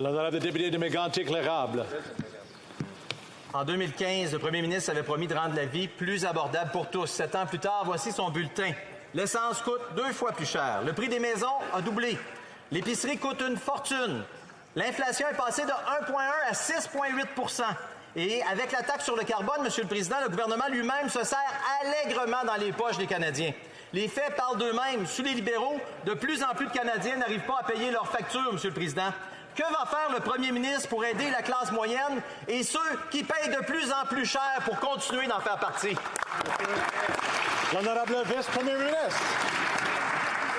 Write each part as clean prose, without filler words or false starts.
L'honorable député de Mégantic-l'Érable. En 2015, le premier ministre avait promis de rendre la vie plus abordable pour tous. 7 ans plus tard, voici son bulletin. L'essence coûte 2 fois plus cher. Le prix des maisons a doublé. L'épicerie coûte une fortune. L'inflation est passée de 1,1 à 6,8 %. Et avec la taxe sur le carbone, Monsieur le Président, le gouvernement lui-même se sert allègrement dans les poches des Canadiens. Les faits parlent d'eux-mêmes. Sous les libéraux, de plus en plus de Canadiens n'arrivent pas à payer leurs factures, Monsieur le Président. Que va faire le premier ministre pour aider la classe moyenne et ceux qui payent de plus en plus cher pour continuer d'en faire partie? L'honorable vice-premier ministre.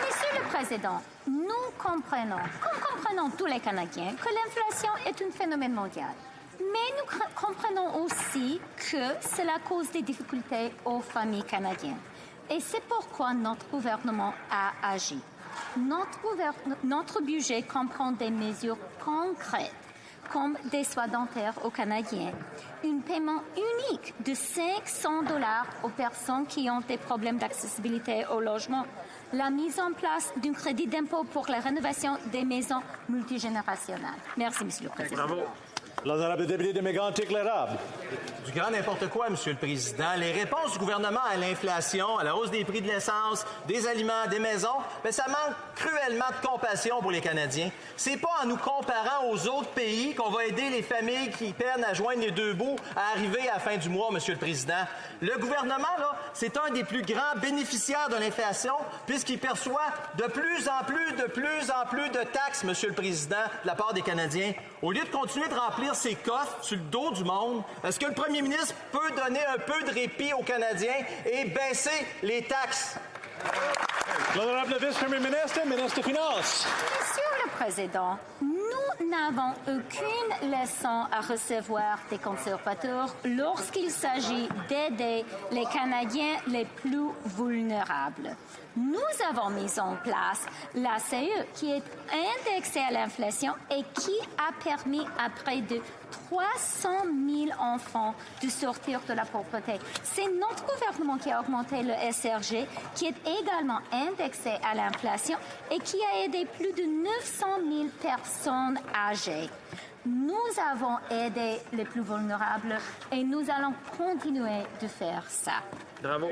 Monsieur le Président, nous comprenons, comme comprenons tous les Canadiens, que l'inflation est un phénomène mondial. Mais nous comprenons aussi que cela cause des difficultés aux familles canadiennes. Et c'est pourquoi notre gouvernement a agi. Notre budget comprend des mesures concrètes, comme des soins dentaires aux Canadiens, un paiement unique de 500 $ aux personnes qui ont des problèmes d'accessibilité au logement, la mise en place d'un crédit d'impôt pour la rénovation des maisons multigénérationnelles. Merci, Monsieur le Président. Bravo. L'honorable député de Mégantic-l'Érable. Du grand n'importe quoi, Monsieur le Président. Les réponses du gouvernement à l'inflation, à la hausse des prix de l'essence, des aliments, des maisons, bien, ça manque cruellement de compassion pour les Canadiens. C'est pas en nous comparant aux autres pays qu'on va aider les familles qui peinent à joindre les deux bouts à arriver à la fin du mois, Monsieur le Président. Le gouvernement, là, c'est un des plus grands bénéficiaires de l'inflation puisqu'il perçoit de plus en plus de taxes, Monsieur le Président, de la part des Canadiens. Au lieu de continuer de remplir ses coffres sur le dos du monde, est-ce que le premier ministre peut donner un peu de répit aux Canadiens et baisser les taxes? L'honorable vice-premier ministre, ministre des Finances. Monsieur le Président, nous n'avons aucune leçon à recevoir des conservateurs lorsqu'il s'agit d'aider les Canadiens les plus vulnérables. Nous avons mis en place l'ACE qui est indexée à l'inflation et qui a permis à près de 300 000 enfants de sortir de la pauvreté. C'est notre gouvernement qui a augmenté le SRG, qui est également indexé à l'inflation et qui a aidé plus de 900 000 personnes âgées. Nous avons aidé les plus vulnérables et nous allons continuer de faire ça. Bravo.